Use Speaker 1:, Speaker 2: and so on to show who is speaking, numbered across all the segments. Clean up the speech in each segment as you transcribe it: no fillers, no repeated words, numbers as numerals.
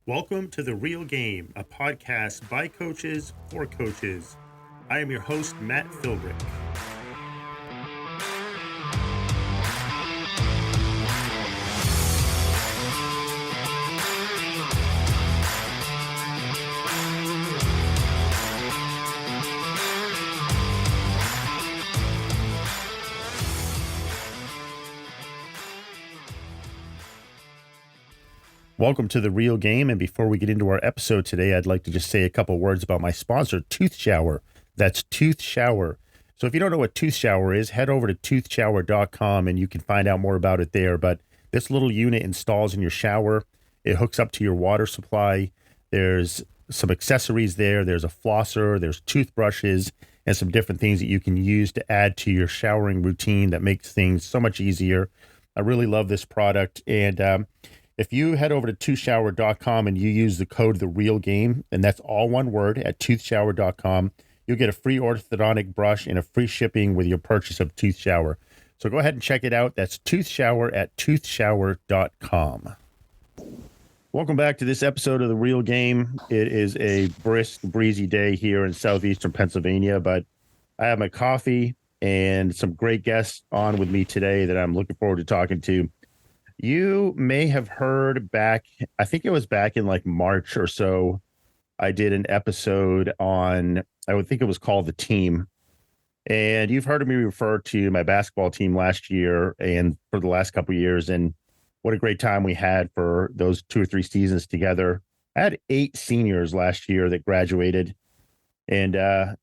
Speaker 1: Welcome to The Real Game, a podcast by coaches for coaches. I am your host, Matt Philbrick. Welcome to The Real Game, and before we get into our episode today, I'd like to just say a couple words about my sponsor, Tooth Shower. That's Tooth Shower. So if you don't know what Tooth Shower is, head over to toothshower.com and you can find out more about it there. But this little unit installs in your shower. It hooks up to your water supply. There's some accessories there. There's a flosser, there's toothbrushes, and some different things that you can use to add to your showering routine that makes things so much easier. I really love this product, and if you head over to toothshower.com and you use the code TheRealGame, and that's all one word at toothshower.com, you'll get a free orthodontic brush and a free shipping with your purchase of Tooth Shower. So go ahead and check it out. That's Tooth Shower at toothshower.com. Welcome back to this episode of The Real Game. It is a brisk, breezy day here in southeastern Pennsylvania, but I have my coffee and some great guests on with me today that I'm looking forward to talking to. You may have heard back, I think it was back in like March or so, I did an episode on, I would think it was called The Team. And you've heard me refer to my basketball team last year and for the last couple of years, and what a great time we had for those 2 or 3 seasons together. I had 8 seniors last year that graduated, and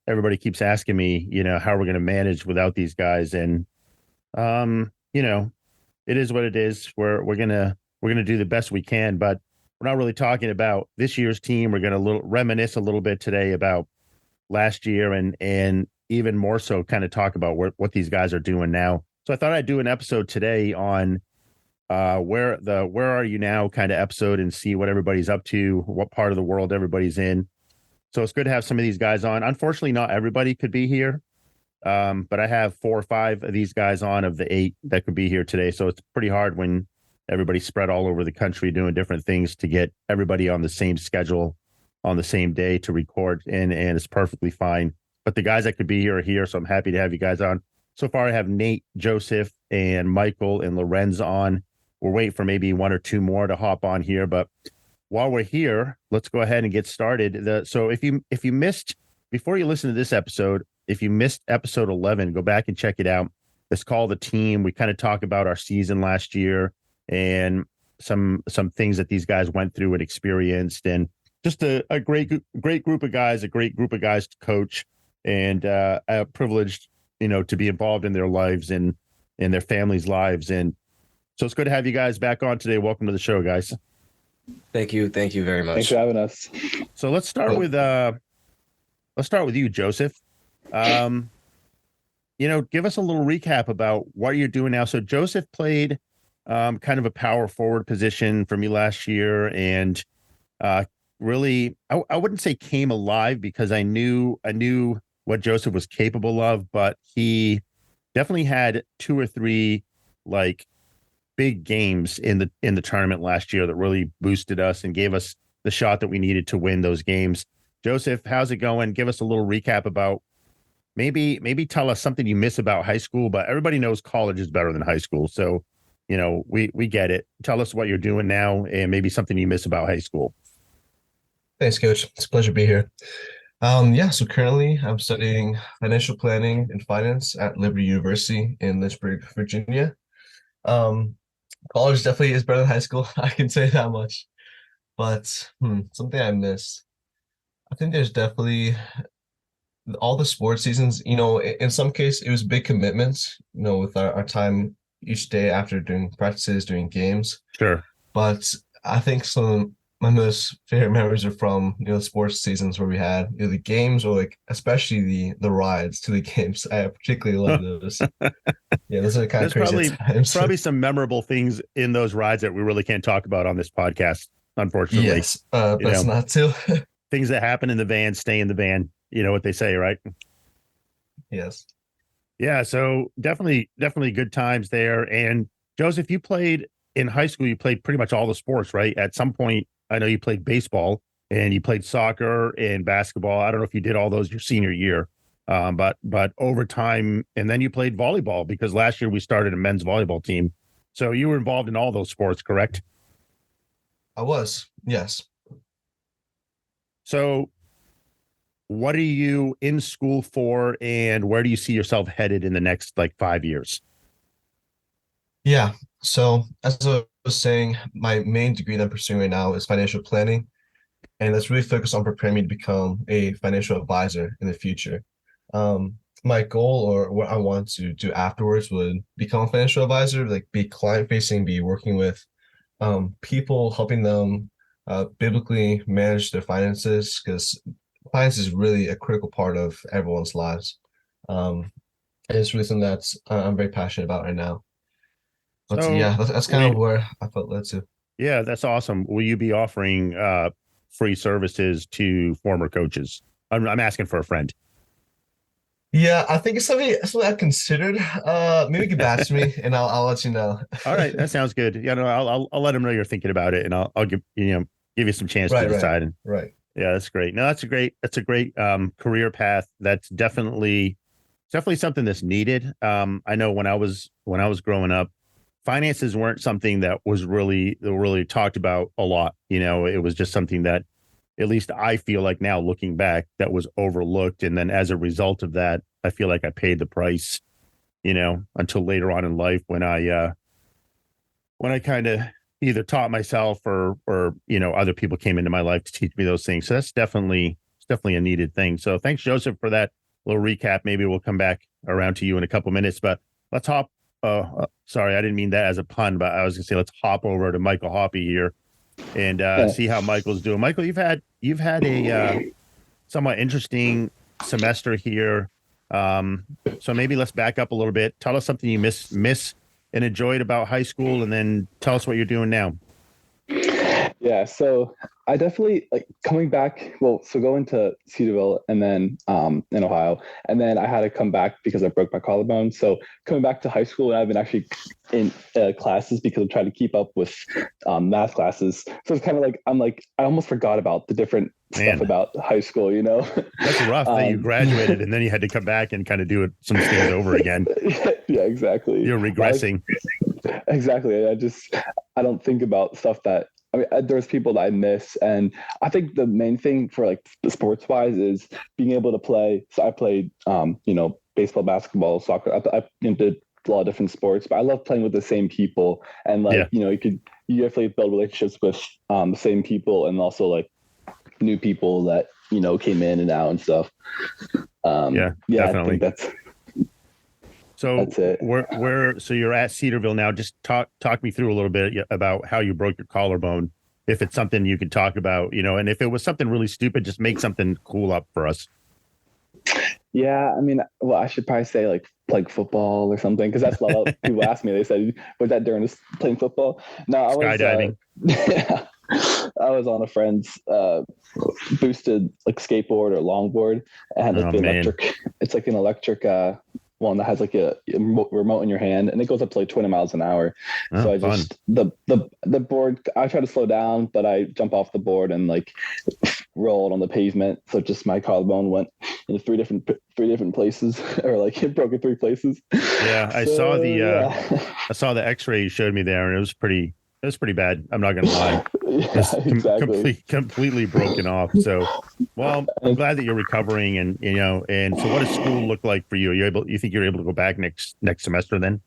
Speaker 1: everybody keeps asking me, how we're going to manage without these guys. And, it is what it is. We're gonna do the best we can, but we're not really talking about this year's team. We're gonna reminisce a little bit today about last year, and even more so, kind of talk about what these guys are doing now. So I thought I'd do an episode today on where are you now kind of episode, and see what everybody's up to, what part of the world everybody's in. So it's good to have some of these guys on. Unfortunately, not everybody could be here. But I have 4 or 5 of these guys on of the 8 that could be here today. So it's pretty hard when everybody's spread all over the country doing different things to get everybody on the same schedule on the same day to record. And it's perfectly fine. But the guys that could be here are here. So I'm happy to have you guys on. So far, I have Nate, Joseph, and Michael and Lorenz on. We're waiting for maybe 1 or 2 more to hop on here. But while we're here, let's go ahead and get started. So if you missed, before you listen to this episode, if you missed episode 11, go back and check it out. It's called The Team. We kind of talk about our season last year and some things that these guys went through and experienced, and just a great group of guys, to coach, and privileged, to be involved in their lives and in their families' lives. And so it's good to have you guys back on today. Welcome to the show, guys.
Speaker 2: Thank you very much.
Speaker 3: Thanks for having us.
Speaker 1: So let's start with you, Joseph. Give us a little recap about what you're doing now. So Joseph played kind of a power forward position for me last year, and really, I wouldn't say came alive, because I knew what Joseph was capable of, but he definitely had 2 or 3 like big games in the tournament last year that really boosted us and gave us the shot that we needed to win those games. Joseph, how's it going? Give us a little recap about maybe tell us something you miss about high school, but everybody knows college is better than high school. So, we get it. Tell us what you're doing now and maybe something you miss about high school.
Speaker 2: Thanks, Coach. It's a pleasure to be here. So currently I'm studying financial planning and finance at Liberty University in Lynchburg, Virginia. College definitely is better than high school. I can say that much. But something I miss, I think there's definitely all the sports seasons. In some case it was big commitments, with our time each day after doing practices, doing games.
Speaker 1: Sure.
Speaker 2: But I think some of my most favorite memories are from, sports seasons where we had the games, or like especially the rides to the games. I particularly love those. Yeah, those are kind of crazy times.
Speaker 1: Probably some memorable things in those rides that we really can't talk about on this podcast, unfortunately.
Speaker 2: Yes, best not to.
Speaker 1: Things that happen in the van stay in the van. You know what they say, right?
Speaker 2: Yes.
Speaker 1: Yeah. So definitely good times there. And Joseph, you played in high school, you played pretty much all the sports, right? At some point I know you played baseball and you played soccer and basketball. I don't know if you did all those your senior year, but over time, and then you played volleyball because last year we started a men's volleyball team. So you were involved in all those sports, correct?
Speaker 2: I was, yes.
Speaker 1: So what are you in school for, and where do you see yourself headed in the next like 5 years?
Speaker 2: Yeah. So as I was saying, my main degree that I'm pursuing right now is financial planning, and that's really focused on preparing me to become a financial advisor in the future. My goal or what I want to do afterwards would become a financial advisor, like be client facing, be working with people, helping them biblically manage their finances, because finance is really a critical part of everyone's lives. And it's really something that's I'm very passionate about right now. But
Speaker 1: So
Speaker 2: yeah, that's kind of
Speaker 1: we,
Speaker 2: where I felt led to.
Speaker 1: yeah, that's awesome. Will you be offering free services to former coaches? I'm asking for a friend.
Speaker 2: Yeah, I think it's something I've considered. Maybe get back to me and I'll let you know.
Speaker 1: All right, that sounds good. Yeah, no, I'll let them know you're thinking about it, and I'll give give you some chance to
Speaker 2: Right, right,
Speaker 1: decide. And
Speaker 2: right.
Speaker 1: yeah, that's great. No, that's a great career path. That's definitely something that's needed. I know when I was growing up, finances weren't something that was really talked about a lot. It was just something that, at least I feel like now looking back, that was overlooked. And then as a result of that, I feel like I paid the price, until later on in life when I kind of either taught myself or other people came into my life to teach me those things. So it's definitely a needed thing. So thanks, Joseph, for that little recap. Maybe we'll come back around to you in a couple minutes, but let's hop. Sorry, I didn't mean that as a pun, but I was gonna say let's hop over to Michael Hoppy here and
Speaker 3: Yeah,
Speaker 1: see how Michael's doing. Michael, you've had a somewhat interesting semester here. So maybe let's back up a little bit. Tell us something you miss and enjoyed about high school, and then tell us what you're doing now.
Speaker 3: yeah. So I definitely like coming back. Well, so going to Cedarville and then in Ohio, and then I had to come back because I broke my collarbone. So coming back to high school, and I've been actually in classes because I'm trying to keep up with math classes. So it's kind of like I almost forgot about the different stuff
Speaker 1: Man,
Speaker 3: about high school.
Speaker 1: that's rough that you
Speaker 3: um,
Speaker 1: graduated and then you had to come back and kind of do some things over again.
Speaker 3: yeah, exactly.
Speaker 1: You're
Speaker 3: Life
Speaker 1: regressing.
Speaker 3: Exactly. I don't think about stuff that I mean. There's people that I miss, and I think the main thing for like the sports wise is being able to play. So I played, baseball, basketball, soccer. Did a lot of different sports, but I love playing with the same people, and
Speaker 1: Yeah,
Speaker 3: like you definitely build relationships with the same people, and also like new people that came in and out and stuff.
Speaker 1: yeah,
Speaker 3: Yeah, I
Speaker 1: definitely.
Speaker 3: think
Speaker 1: So
Speaker 3: that's it.
Speaker 1: so you're at Cedarville now. Just talk me through a little bit about how you broke your collarbone. If it's something you can talk about, and if it was something really stupid, just make something cool up for us.
Speaker 3: Yeah, I mean, well, I should probably say like football or something because that's a lot of people ask me. They said, "Was that during this playing football?" No, I was.
Speaker 1: Skydiving.
Speaker 3: Yeah, I was on a friend's boosted like skateboard or longboard. It had like
Speaker 1: Oh
Speaker 3: the
Speaker 1: man.
Speaker 3: electric. It's like an electric one that has like a remote in your hand, and it goes up to like 20 miles an hour.
Speaker 1: Oh,
Speaker 3: So I
Speaker 1: fun.
Speaker 3: just the board. I try to slow down, but I jump off the board and like rolled on the pavement. So just my collarbone went in three different places, or like it broke in three places.
Speaker 1: Yeah,
Speaker 3: So yeah,
Speaker 1: I saw the X-ray you showed me there, and it was pretty bad. I'm not gonna lie. It
Speaker 3: yeah,
Speaker 1: was
Speaker 3: exactly.
Speaker 1: completely broken off. So, well, I'm
Speaker 3: And
Speaker 1: glad that you're recovering, and so what does school look like for you? You think you're able to go back next semester then?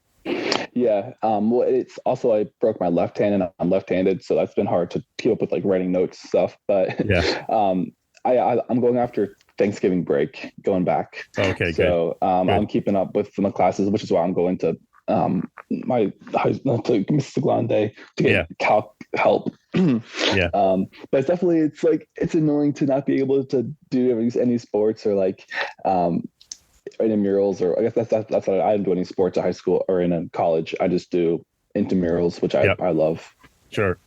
Speaker 3: yeah, well, it's also I broke my left hand and I'm left-handed, so that's been hard to keep up with like writing notes stuff. But
Speaker 1: Yeah.
Speaker 3: um, I'm going after Thanksgiving break, going back.
Speaker 1: Okay, good.
Speaker 3: So I'm
Speaker 1: Good.
Speaker 3: keeping up with my classes, which is why I'm going to my high to Mrs. Grande to get
Speaker 1: Yeah.
Speaker 3: calc help.
Speaker 1: Yeah.
Speaker 3: But it's like it's annoying to not be able to do any sports or like intramurals, or I guess that's what I didn't do any sports at high school or in college. I just do intramurals, which
Speaker 1: Yep.
Speaker 3: I love.
Speaker 1: Sure.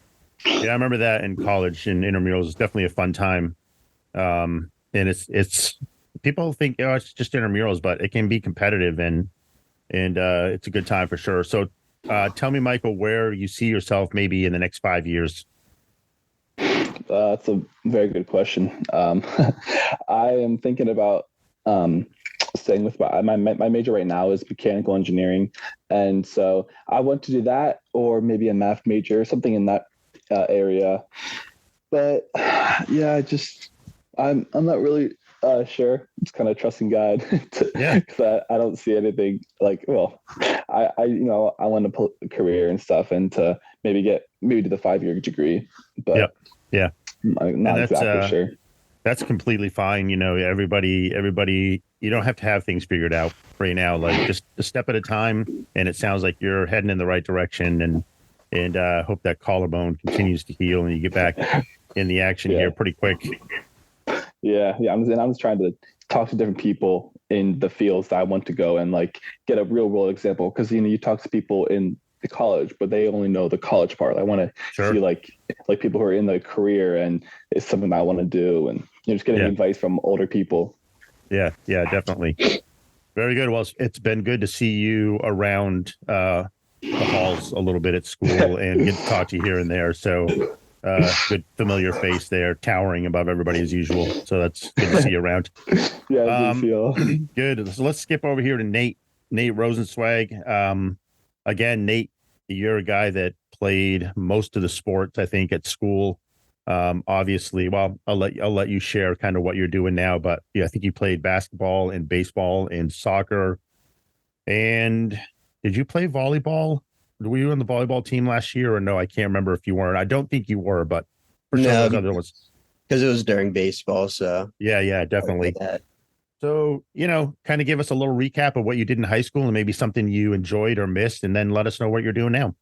Speaker 1: Yeah, I remember that in college and intramurals. It's definitely a fun time. And it's people think, it's just intramurals, but it can be competitive and it's a good time for sure. So tell me, Michael, where you see yourself maybe in the next 5 years.
Speaker 3: That's a very good question. I am thinking about staying with my major right now is mechanical engineering, and so I want to do that or maybe a math major, something in that area. But yeah, I'm not really sure. It's kind of trusting God
Speaker 1: Yeah.
Speaker 3: because I don't see anything like, well, I want to pull a career and stuff and to maybe do the 5-year degree, but
Speaker 1: Yep. Yeah.
Speaker 3: I'm
Speaker 1: And
Speaker 3: not exactly sure.
Speaker 1: that's completely fine. You know, everybody, you don't have to have things figured out right now. Like just a step at a time. And it sounds like you're heading in the right direction, and hope that collarbone continues to heal and you get back in the action
Speaker 3: Yeah.
Speaker 1: here pretty quick.
Speaker 3: Yeah. I'm just trying to talk to different people in the fields that I want to go and like get a real world example. Cause you talk to people in the college, but they only know the college part. I want to
Speaker 1: Sure.
Speaker 3: see like people who are in the career and it's something that I want to do, and just getting
Speaker 1: Yeah.
Speaker 3: advice from older people.
Speaker 1: Yeah. Yeah, definitely. Very good. Well, it's been good to see you around the halls a little bit at school and get to talk to you here and there. So good familiar face there, towering above everybody as usual. So that's good to see you around.
Speaker 3: Yeah, good feel.
Speaker 1: Good. So let's skip over here to Nate Rosenswag. Again, Nate, you're a guy that played most of the sports, I think, at school. Obviously, well, I'll let you share kind of what you're doing now, but yeah, I think you played basketball and baseball and soccer. And did you play volleyball? Were you on the volleyball team last year or no? I can't remember if you weren't. I don't think you were, but for some
Speaker 4: No,
Speaker 1: of those other ones.
Speaker 4: because it was during baseball, so
Speaker 1: Yeah, definitely. So, kind of give us a little recap of what you did in high school and maybe something you enjoyed or missed, and then let us know what you're doing now.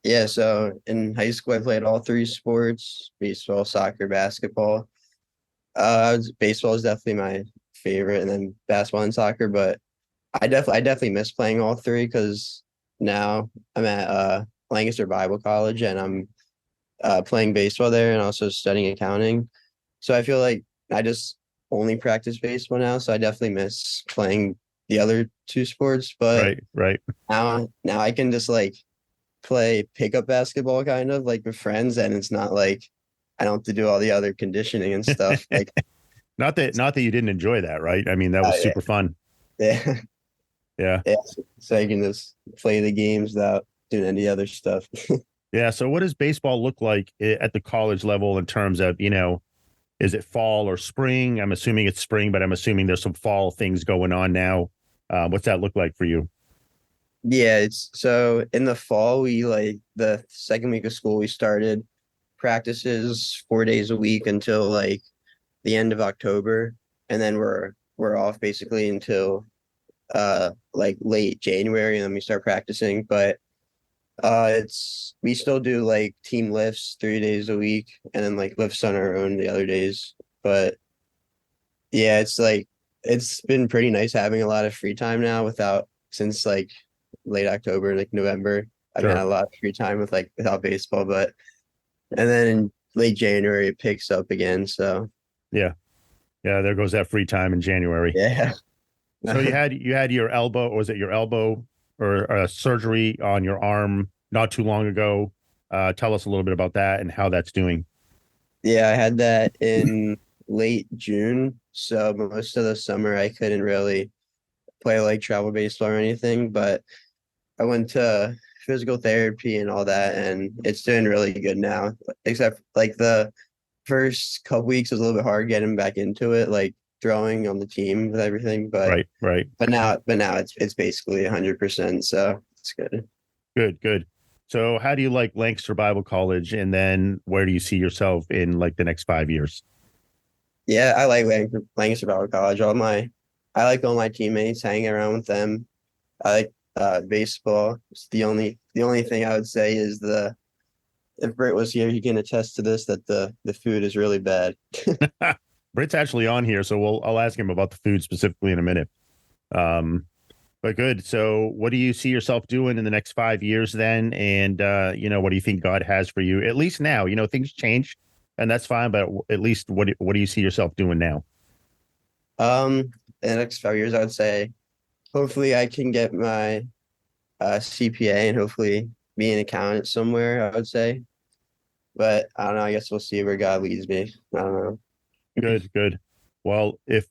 Speaker 4: Yeah, so in high school I played all three sports: baseball, soccer, basketball. Baseball is definitely my favorite, and then basketball and soccer. But I definitely miss playing all three because now I'm at Lancaster Bible College and I'm playing baseball there and also studying accounting. So I feel like I just only practice baseball now. So I definitely miss playing the other two sports. But
Speaker 1: Right.
Speaker 4: now I can just like play pickup basketball kind of like with friends, and it's not like I don't have to do all the other conditioning and stuff. Like
Speaker 1: Not that you didn't enjoy that, right? I mean, that was super fun.
Speaker 4: yeah,
Speaker 1: Yeah.
Speaker 4: yeah. So I can just play the games without doing any other stuff.
Speaker 1: Yeah. So what does baseball look like at the college level in terms of, is it fall or spring? I'm assuming it's spring, but I'm assuming there's some fall things going on now. What's that look like for you?
Speaker 4: Yeah, it's so in the fall, we like the second week of school, we started practices 4 days a week until like the end of October, and then we're off basically until like late January, and then we start practicing. But we still do like team lifts 3 days a week, and then like lifts on our own the other days. But yeah, it's like it's been pretty nice having a lot of free time now since like late October, like November. I've
Speaker 1: Sure.
Speaker 4: had a lot of free time without baseball, but and then in late January it picks up again. So
Speaker 1: Yeah. There goes that free time in January.
Speaker 4: yeah.
Speaker 1: So you had your elbow, or was it your elbow or surgery on your arm not too long ago? Tell us a little bit about that and how that's doing.
Speaker 4: Yeah, I had that in late June. So most of the summer I couldn't really play like travel baseball or anything, but I went to physical therapy and all that, and it's doing really good now. Except like the first couple weeks was a little bit hard getting back into it, like throwing on the team with everything. But
Speaker 1: Right.
Speaker 4: now it's basically 100%. So it's good.
Speaker 1: Good. So how do you like Lancaster Bible College, and then where do you see yourself in like the next 5 years?
Speaker 4: Yeah, I like Lancaster Bible College. I like all my teammates, hanging around with them. I like baseball. It's the only thing I would say is if Britt was here, he can attest to this that the food is really bad.
Speaker 1: Britt's actually on here, so I'll ask him about the food specifically in a minute. But good. So what do you see yourself doing in the next 5 years then? And what do you think God has for you? At least now, things change and that's fine, but at least what do you see yourself doing now?
Speaker 4: In the next 5 years, I would say hopefully I can get my CPA and hopefully be an accountant somewhere, I would say. but I don't know. I guess we'll see where God leads me. I don't know.
Speaker 1: Good, good. Well, if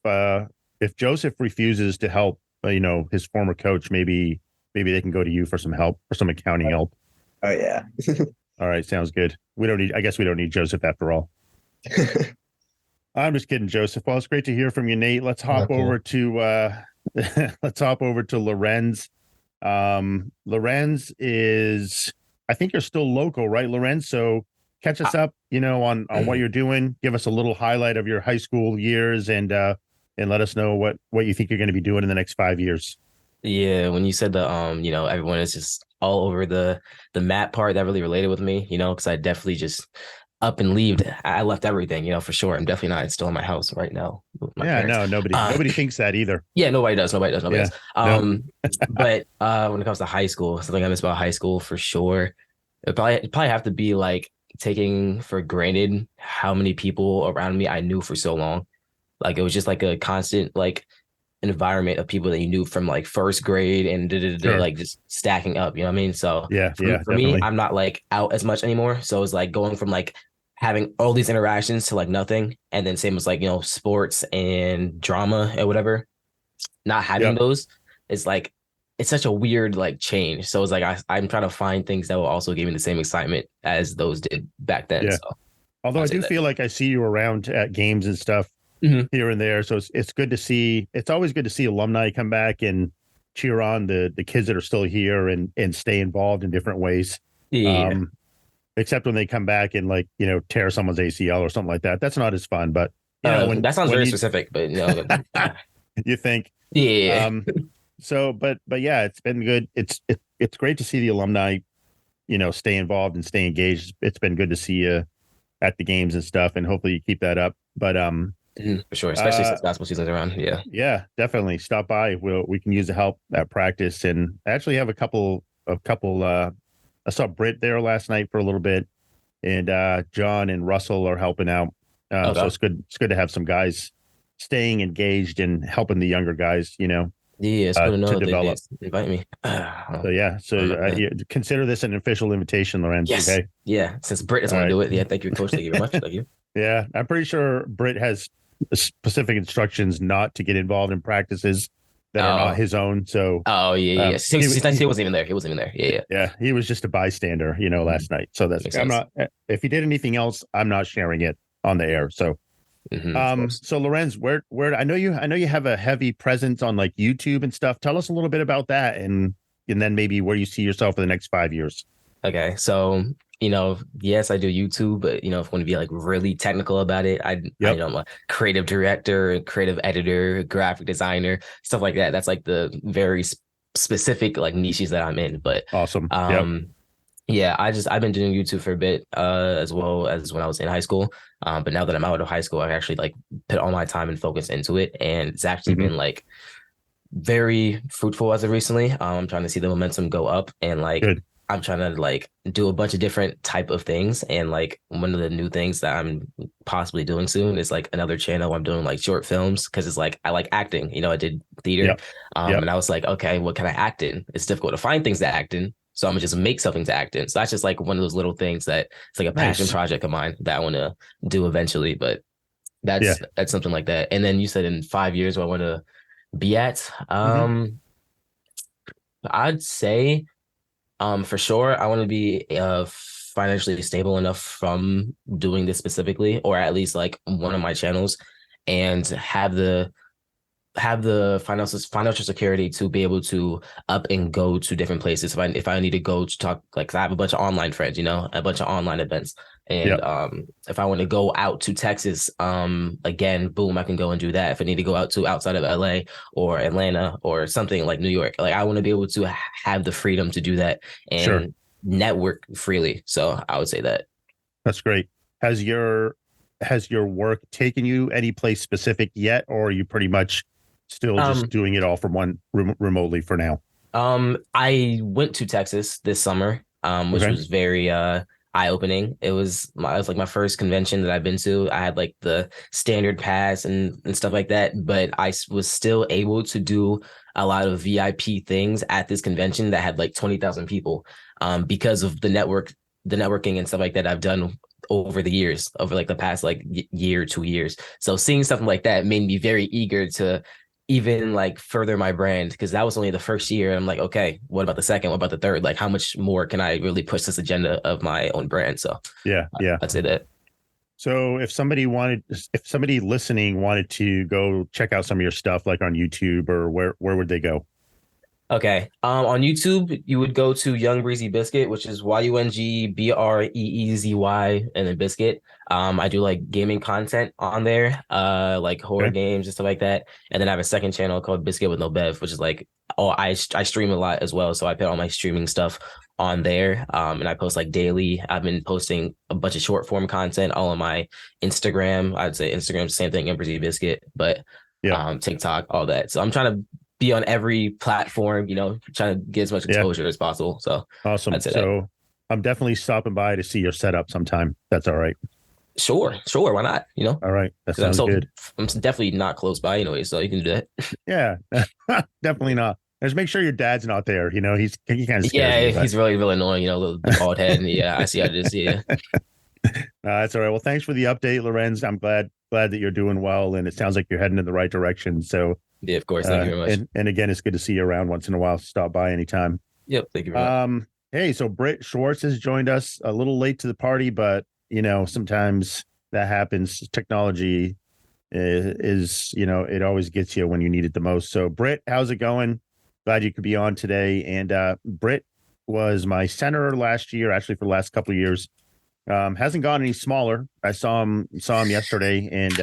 Speaker 1: Joseph refuses to help, his former coach, maybe they can go to you for some help, for some accounting help.
Speaker 4: Oh yeah.
Speaker 1: All right, sounds good. I guess we don't need Joseph after all. I'm just kidding, Joseph. Well, it's great to hear from you, Nate. Let's hop
Speaker 2: cool.
Speaker 1: over to Lorenz. Lorenz is, I think you're still local, right, Lorenz? So catch us up, on what you're doing. Give us a little highlight of your high school years, and let us know what you think you're going to be doing in the next 5 years.
Speaker 5: Yeah, when you said the everyone is just all over the map part, that really related with me, because I definitely just up and leave. I left everything, for sure. I'm definitely not still in my house right now with my parents.
Speaker 1: No, nobody thinks that either.
Speaker 5: Yeah, nobody does. Nobody
Speaker 1: Yeah,
Speaker 5: does. But when it comes to high school, something I miss about high school for sure, it'd probably have to be like taking for granted how many people around me I knew for so long. Like it was just like a constant like environment of people that you knew from like first grade and
Speaker 1: Sure.
Speaker 5: like just stacking up, you know what I mean? So
Speaker 1: Yeah,
Speaker 5: for
Speaker 1: definitely.
Speaker 5: me, I'm not like out as much anymore. So it's like going from like having all these interactions to like nothing. And then same as like, sports and drama and whatever, not having
Speaker 1: Yep.
Speaker 5: those, it's like, it's such a weird like change. So it's like, I'm trying to find things that will also give me the same excitement as those did back then.
Speaker 1: Yeah.
Speaker 5: So
Speaker 1: Although
Speaker 5: I'll
Speaker 1: I
Speaker 5: say
Speaker 1: do
Speaker 5: that.
Speaker 1: feel like I see you around at games and stuff
Speaker 5: Mhm.
Speaker 1: here and there. So it's good to see. It's always good to see alumni come back and cheer on the kids that are still here and stay involved in different ways.
Speaker 5: Yeah.
Speaker 1: Except when they come back and like, tear someone's ACL or something like that. That's not as fun, but when
Speaker 5: That sounds
Speaker 1: when
Speaker 5: very
Speaker 1: you,
Speaker 5: specific, but
Speaker 1: you think,
Speaker 5: yeah.
Speaker 1: so, but yeah, it's been good. It's great to see the alumni, stay involved and stay engaged. It's been good to see you at the games and stuff, and hopefully you keep that up. But
Speaker 5: For sure, especially since basketball season's around. Yeah.
Speaker 1: yeah, definitely stop by. We can use the help at practice, and I actually have a couple. I saw Britt there last night for a little bit, and John and Russell are helping out. So
Speaker 5: Okay.
Speaker 1: it's good. It's good to have some guys staying engaged and helping the younger guys.
Speaker 5: Yeah, it's good to know
Speaker 1: to
Speaker 5: that they
Speaker 1: develop.
Speaker 5: invite me.
Speaker 1: So yeah, consider this an official invitation, Lorenz.
Speaker 5: Yes.
Speaker 1: Okay.
Speaker 5: Yeah. Since Britt doesn't
Speaker 1: All
Speaker 5: want to
Speaker 1: right.
Speaker 5: do it. Yeah. Thank you, coach. Thank you very much. Thank you.
Speaker 1: Yeah, I'm pretty sure Britt has specific instructions not to get involved in practices that are
Speaker 5: Oh.
Speaker 1: not his own. So
Speaker 5: Oh yeah.
Speaker 1: Um,
Speaker 5: He wasn't even there. He wasn't even there. Yeah.
Speaker 1: yeah, he was just a bystander, last night. So that's
Speaker 5: Makes
Speaker 1: I'm
Speaker 5: sense.
Speaker 1: not. If he did anything else, I'm not sharing it on the air. So
Speaker 5: Of course.
Speaker 1: so Lorenz, where I know you have a heavy presence on like YouTube and stuff. Tell us a little bit about that, and then maybe where you see yourself for the next 5 years.
Speaker 5: Okay. So, yes, I do YouTube, but if I want to be like really technical about it, I'm a creative director, creative editor, graphic designer, stuff like that. That's like the very specific like niches that I'm in. But
Speaker 1: Awesome.
Speaker 5: yeah, I've been doing YouTube for a bit, as well as when I was in high school. But now that I'm out of high school, I actually like put all my time and focus into it, and it's actually been like very fruitful as of recently. I'm trying to see the momentum go up, and like
Speaker 1: Good.
Speaker 5: I'm trying to like do a bunch of different type of things. And like one of the new things that I'm possibly doing soon is like another channel where I'm doing like short films, because it's like I like acting. I did theater,
Speaker 1: Yep.
Speaker 5: and I was like, okay, what can I act in? It's difficult to find things to act in, so I'm gonna just make something to act in. So that's just like one of those little things that it's like a passion
Speaker 1: Nice.
Speaker 5: project of mine that I want to do eventually. But that's something like that. And then you said in 5 years where I want to be at. I'd say for sure I want to be financially stable enough from doing this specifically, or at least like one of my channels, and have the financial security to be able to up and go to different places if I need to go to talk, like 'cause I have a bunch of online friends, a bunch of online events, and if I want to go out to Texas, again, boom, I can go and do that. If I need to go outside of LA or Atlanta or something like New York, like I want to be able to have the freedom to do that and
Speaker 1: Sure.
Speaker 5: network freely. So I would say that.
Speaker 1: That's great. Has your work taken you any place specific yet, or are you pretty much still just doing it all from remotely for now?
Speaker 5: I went to Texas this summer, which
Speaker 1: Okay.
Speaker 5: was very eye-opening. It was like my first convention that I've been to. I had like the standard pass and stuff like that, but I was still able to do a lot of VIP things at this convention that had like 20,000 people, because of the networking and stuff like that I've done over the years, over like the past like year, 2 years. So seeing something like that made me very eager to even like further my brand, because that was only the first year. I'm like, okay, what about the second? What about the third? Like, how much more can I really push this agenda of my own brand? So
Speaker 1: Yeah.
Speaker 5: I'd say that.
Speaker 1: So if somebody listening wanted to go check out some of your stuff, like on YouTube, or where would they go?
Speaker 5: Okay. On YouTube, you would go to Young Breezy Biscuit, which is YUNGBREEZY and then Biscuit. I do like gaming content on there, like horror
Speaker 1: Okay.
Speaker 5: games and stuff like that. And then I have a second channel called Biscuit with No Bev, which is like, oh, I stream a lot as well, so I put all my streaming stuff on there. And I post like daily. I've been posting a bunch of short form content all on my Instagram. I'd say Instagram, same thing, Young Breezy Biscuit, but TikTok, all that. So I'm trying to be on every platform, trying to get as much exposure as possible. So
Speaker 1: awesome. So I'm definitely stopping by to see your setup sometime. That's all right.
Speaker 5: Sure. Why not?
Speaker 1: All right. That sounds good.
Speaker 5: I'm definitely not close by anyway, so you can do that.
Speaker 1: Yeah, definitely not. Just make sure your dad's not there. He kind of scares me,
Speaker 5: he's really, really annoying, the bald head. And yeah, I see how it is. Yeah.
Speaker 1: That's all right. Well, thanks for the update, Lorenz. I'm glad that you're doing well, and it sounds like you're heading in the right direction. So
Speaker 5: yeah, of course. Thank you very much.
Speaker 1: And again, it's good to see you around once in a while. Stop by anytime.
Speaker 5: Yep. Thank you very much.
Speaker 1: Hey, so Britt Schwartz has joined us a little late to the party, but sometimes that happens. Technology is it always gets you when you need it the most. So Britt, how's it going? Glad you could be on today. And Britt was my center last year, actually for the last couple of years. Hasn't gotten any smaller. I saw him yesterday, and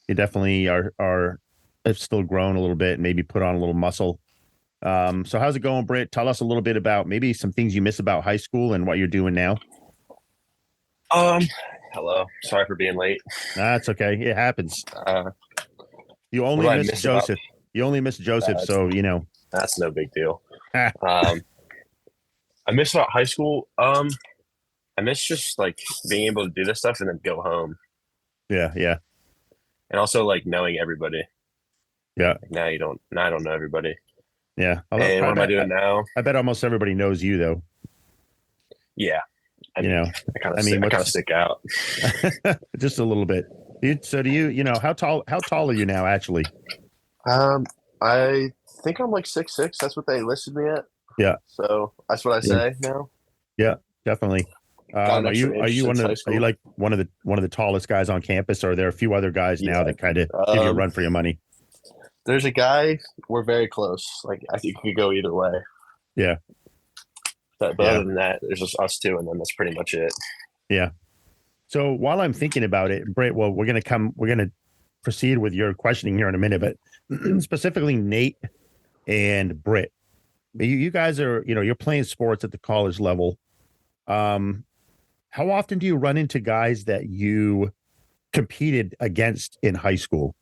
Speaker 1: you definitely are have still grown a little bit, maybe put on a little muscle. So how's it going, Britt? Tell us a little bit about maybe some things you miss about high school and what you're doing now.
Speaker 6: Hello. Sorry for being late.
Speaker 1: That's okay. It happens. You only miss Joseph. You only miss Joseph, so
Speaker 6: that's no big deal. I miss about high school. I miss just like being able to do this stuff and then go home.
Speaker 1: Yeah.
Speaker 6: And also like knowing everybody.
Speaker 1: Yeah.
Speaker 6: Now I don't know everybody.
Speaker 1: Yeah.
Speaker 6: And what am I doing now?
Speaker 1: I bet almost everybody knows you though.
Speaker 6: Yeah. I kind of stick out.
Speaker 1: Just a little bit. So do you, how tall are you now actually?
Speaker 6: I think I'm like 6'6". That's what they listed me at.
Speaker 1: Yeah.
Speaker 6: So that's what I say now.
Speaker 1: Yeah, definitely. Are you like one of the tallest guys on campus, or are there a few other guys now that kind of give you a run for your money?
Speaker 6: There's a guy, we're very close. Like I think we could go either way.
Speaker 1: Yeah.
Speaker 6: But other than that, there's just us two, and then that's pretty much it.
Speaker 1: Yeah. So while I'm thinking about it, Britt, well, we're gonna proceed with your questioning here in a minute, but specifically Nate and Britt, you guys are, you're playing sports at the college level. How often do you run into guys that you competed against in high school?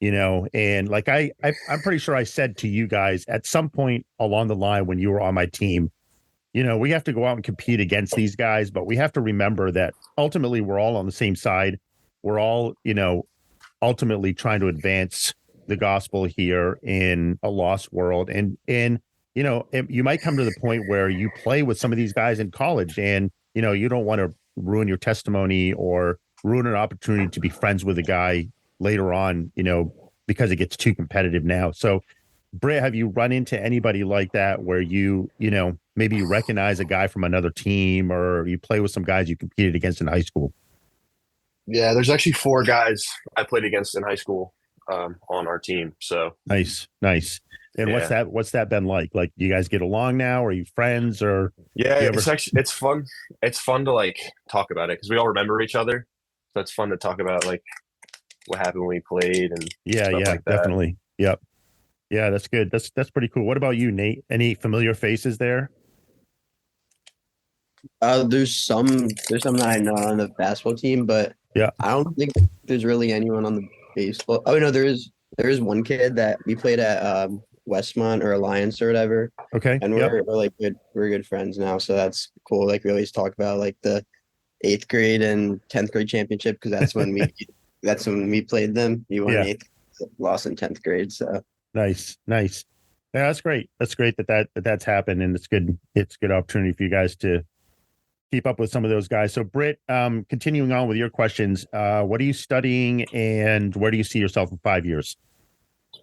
Speaker 1: And like I'm pretty sure I said to you guys at some point along the line when you were on my team, we have to go out and compete against these guys, but we have to remember that ultimately we're all on the same side. We're all, ultimately trying to advance the gospel here in a lost world. And you might come to the point where you play with some of these guys in college and, you don't want to ruin your testimony or ruin an opportunity to be friends with a guy later on, because it gets too competitive now. So Britt, have you run into anybody like that where you maybe you recognize a guy from another team or you play with some guys you competed against in high school?
Speaker 6: Yeah, there's actually 4 guys I played against in high school on our team. So
Speaker 1: nice. And
Speaker 6: yeah.
Speaker 1: what's that been like? Like, you guys get along now? Are you friends or?
Speaker 6: Yeah, it's fun. It's fun to like talk about it because we all remember each other. So it's fun to talk about like what happened when we played and stuff like that.
Speaker 1: Definitely. Yep. Yeah, that's good. That's pretty cool. What about you, Nate? Any familiar faces there?
Speaker 4: There's some that I know on the basketball team, but
Speaker 1: yeah,
Speaker 4: I don't think there's really anyone on the baseball. Oh no, there is one kid that we played at Westmont or Alliance or whatever.
Speaker 1: Okay.
Speaker 4: And we're good friends now, so that's cool. Like we always talk about like the 8th grade and 10th grade championship because that's when we played them. You won 8th, lost in 10th grade. So
Speaker 1: nice. Yeah, that's great. That's great that's happened, and it's good. It's a good opportunity for you guys to keep up with some of those guys. So Britt, continuing on with your questions, what are you studying and where do you see yourself in 5 years?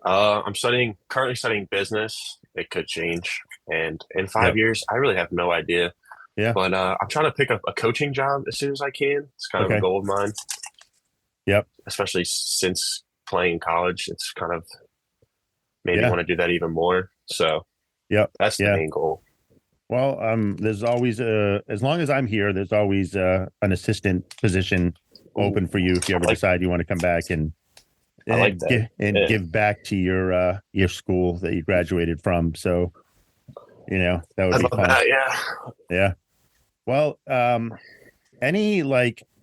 Speaker 6: I'm currently studying business. It could change. And in 5 years, I really have no idea.
Speaker 1: Yeah.
Speaker 6: But I'm trying to pick up a coaching job as soon as I can. It's kind of a goal of mine.
Speaker 1: Yep.
Speaker 6: Especially since playing college, it's kind of made me want to do that even more. So that's the main goal.
Speaker 1: Well, there's always as long as I'm here, there's always an assistant position open for you if you ever decide you want to come back and give back to your school that you graduated from. So, that would be fun. Yeah. Well, any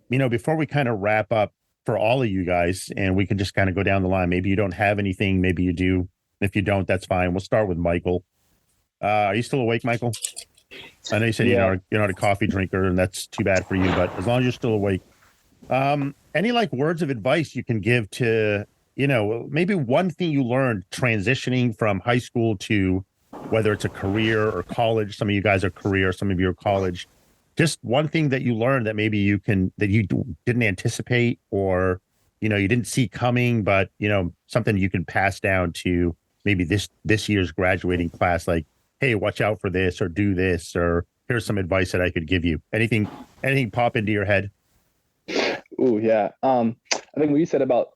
Speaker 1: before we kind of wrap up for all of you guys, and we can just kind of go down the line. Maybe you don't have anything. Maybe you do. If you don't, that's fine. We'll start with Michael. Are you still awake, Michael? I know you said you're not a coffee drinker, and that's too bad for you. But as long as you're still awake, any words of advice you can give to maybe one thing you learned transitioning from high school to whether it's a career or college. Some of you guys are career, some of you are college. Just one thing that you learned that maybe you didn't anticipate or you didn't see coming, but something you can pass down to maybe this year's graduating class, like, hey, watch out for this or do this, or here's some advice that I could give you. Anything pop into your head?
Speaker 3: Oh, yeah. I think what you said about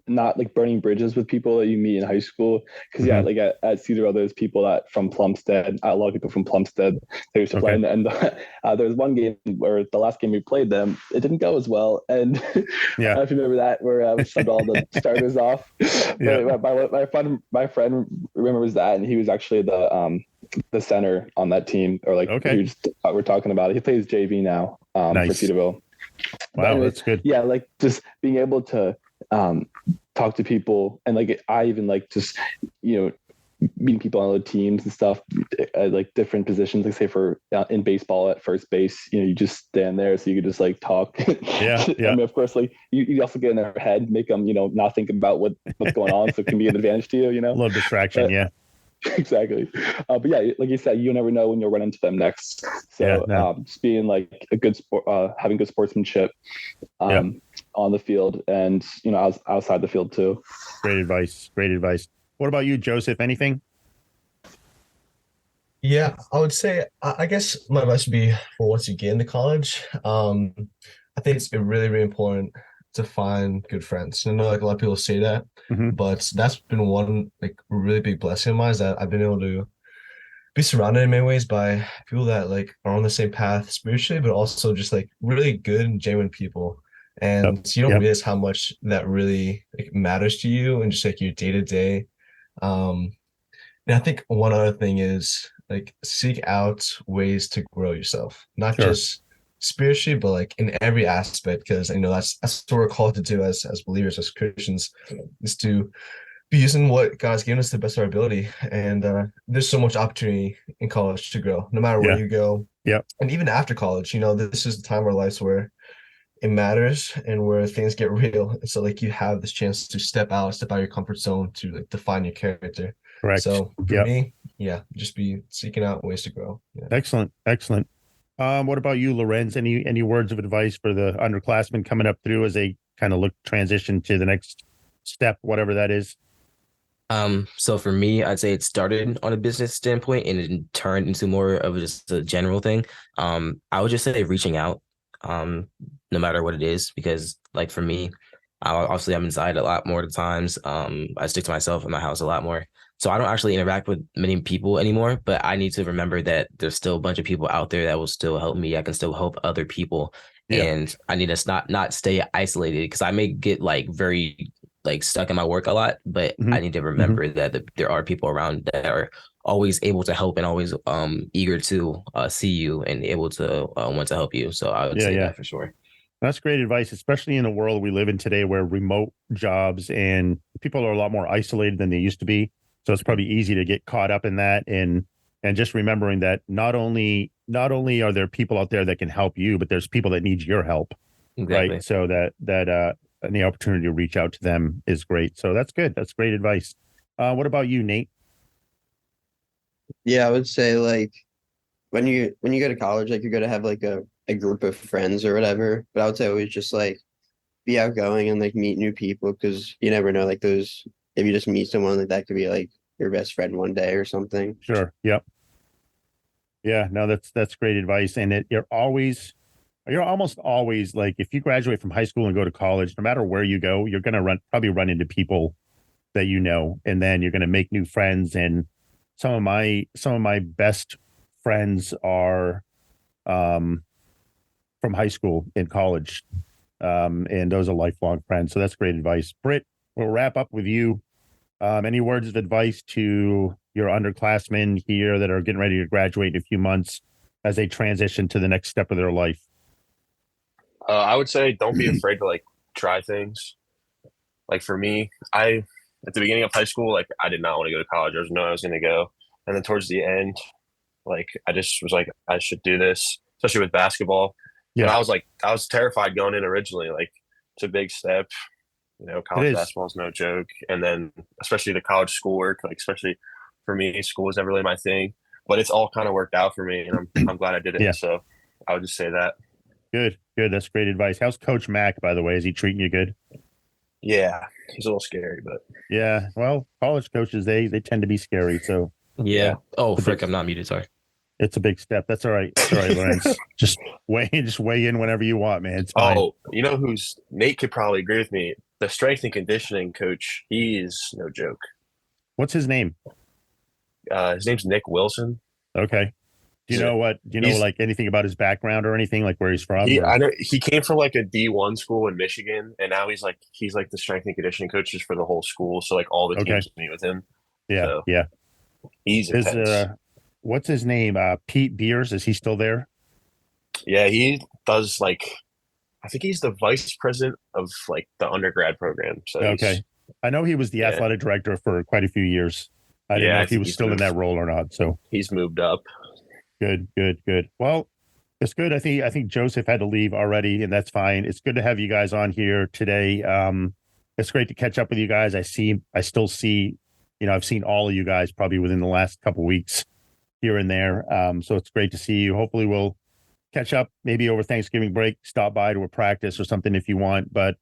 Speaker 3: not burning bridges with people that you meet in high school. Because at Cedar, there's people that from Plumstead, a lot of people from Plumstead they used to play. And there was one game where the last game we played them, it didn't go as well. And I don't know if you remember that, where we subbed all the starters off. My friend remembers that, and he was actually the center on that team, or we're talking about it. He plays JV now for Cedarville.
Speaker 1: Wow, anyways, that's good.
Speaker 3: Yeah, just being able to talk to people, and I even just meeting people on other teams and stuff at different positions, say for in baseball at first base, you just stand there so you could just talk.
Speaker 1: Yeah.
Speaker 3: I mean, of course, you also get in their head, make them not think about what's going on, so it can be an advantage to you.
Speaker 1: A little distraction.
Speaker 3: Exactly. But yeah, like you said, you never know when you'll run into them next. So just being a good sport, having good sportsmanship on the field, and outside the field too.
Speaker 1: Great advice. What about you, Joseph? Anything?
Speaker 2: Yeah, I would say, I guess my advice would be for once you get into college, I think it's really, really important to find good friends. I know a lot of people say that, but that's been one really big blessing of mine, is that I've been able to be surrounded in many ways by people that are on the same path spiritually, but also just really good and genuine people. And you don't realize how much that really matters to you and just your day to day. And I think one other thing is seek out ways to grow yourself, not just spiritually, but in every aspect, because that's what we're called to do as believers, as Christians, is to be using what God's given us to the best of our ability. And there's so much opportunity in college to grow, no matter where you go. And even after college, this is the time of our lives where it matters and where things get real. And so you have this chance to step out of your comfort zone to define your character.
Speaker 1: Correct.
Speaker 2: So for me, just be seeking out ways to grow.
Speaker 1: Excellent. What about you, Lorenz? Any words of advice for the underclassmen coming up through as they kind of transition to the next step, whatever that is?
Speaker 5: So for me, I'd say it started on a business standpoint and it turned into more of just a general thing. I would just say reaching out, no matter what it is, because for me, obviously I'm inside a lot more of the times. I stick to myself in my house a lot more. So I don't actually interact with many people anymore, but I need to remember that there's still a bunch of people out there that will still help me. I can still help other people. And I need to not stay isolated, because I may get very stuck in my work a lot, but I need to remember that there are people around that are always able to help and always eager to see you and able to want to help you. So I would say that for sure.
Speaker 1: That's great advice, especially in the world we live in today, where remote jobs and people are a lot more isolated than they used to be. So it's probably easy to get caught up in that, and just remembering that not only are there people out there that can help you, but there's people that need your help.
Speaker 5: Exactly.
Speaker 1: Right. So that any opportunity to reach out to them is great. So that's good. That's great advice. What about you, Nate?
Speaker 4: Yeah, I would say when you go to college, like you're gonna have like a group of friends or whatever. But I would say always just like be outgoing and like meet new people because you never know, like those if you just meet someone like that could be like your best friend one day or something.
Speaker 1: Sure. Yep. Yeah, no, that's great advice. And you're almost always like, if you graduate from high school and go to college, no matter where you go, you're going to probably run into people that you know, and then you're going to make new friends. And some of my best friends are from high school and college. And those are lifelong friends. So that's great advice. Britt, we'll wrap up with you. Any words of advice to your underclassmen here that are getting ready to graduate in a few months as they transition to the next step of their life?
Speaker 6: I would say don't be afraid to like try things. Like for me, at the beginning of high school, like I did not want to go to college. I was I was going to go, and then towards the end, like I just was like I should do this, especially with basketball. Yeah, and I was terrified going in originally. Like it's a big step. College basketball is no joke, and then especially the college schoolwork. Like especially for me, school was never really my thing, but it's all kind of worked out for me, and I'm glad I did it. Yeah. So I would just say that.
Speaker 1: Good. That's great advice. How's Coach Mack, by the way? Is he treating you good?
Speaker 6: Yeah, he's a little scary, but
Speaker 1: yeah. Well, college coaches they tend to be scary. So
Speaker 5: yeah. Oh, frick! I'm not muted. Sorry.
Speaker 1: It's a big step. That's all right. It's all right, Lawrence. just weigh in whenever you want, man. It's fine.
Speaker 6: Oh, Nate could probably agree with me. The strength and conditioning coach, he's no joke.
Speaker 1: What's his name?
Speaker 6: His name's Nick Wilson.
Speaker 1: Okay. Do you know like anything about his background or anything, like where he's from?
Speaker 6: I know he came from like a D1 school in Michigan, and now he's like the strength and conditioning coaches for the whole school. So like all the teams meet with him.
Speaker 1: Yeah, so, yeah.
Speaker 6: He's intense.
Speaker 1: What's his name? Pete Beers. Is he still there?
Speaker 6: Yeah, he does like. I think he's the vice president of like the undergrad program. So
Speaker 1: okay, I know he was the athletic director for quite a few years. I didn't know if he was still in that role or not. So
Speaker 6: he's moved up.
Speaker 1: Good. Well, it's good. I think Joseph had to leave already, and that's fine. It's good to have you guys on here today. It's great to catch up with you guys. I still see, I've seen all of you guys probably within the last couple of weeks here and there. So it's great to see you. Hopefully we'll catch up maybe over Thanksgiving break, stop by to a practice or something if you want. But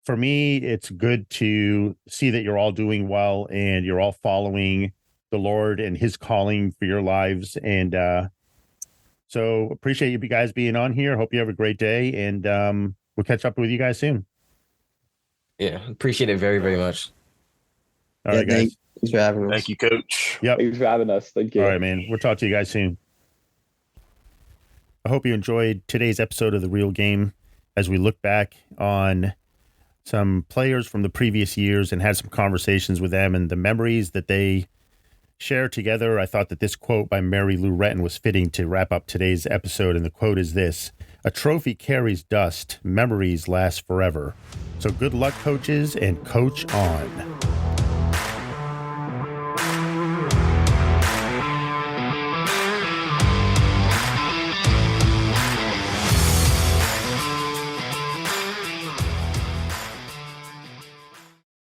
Speaker 1: for me, it's good to see that you're all doing well and you're all following the Lord and his calling for your lives. And so appreciate you guys being on here. Hope you have a great day, and we'll catch up with you guys soon.
Speaker 5: Yeah, appreciate it very, very much.
Speaker 1: All right, guys.
Speaker 4: Thanks for having us.
Speaker 6: Thank you, Coach.
Speaker 1: Yep.
Speaker 3: Thanks for having us. Thank you.
Speaker 1: All right, man. We'll talk to you guys soon. I hope you enjoyed today's episode of The Real Game as we look back on some players from the previous years and had some conversations with them and the memories that they share together. I thought that this quote by Mary Lou Retton was fitting to wrap up today's episode, and the quote is this: "A trophy carries dust, memories last forever. So good luck, coaches, and coach on."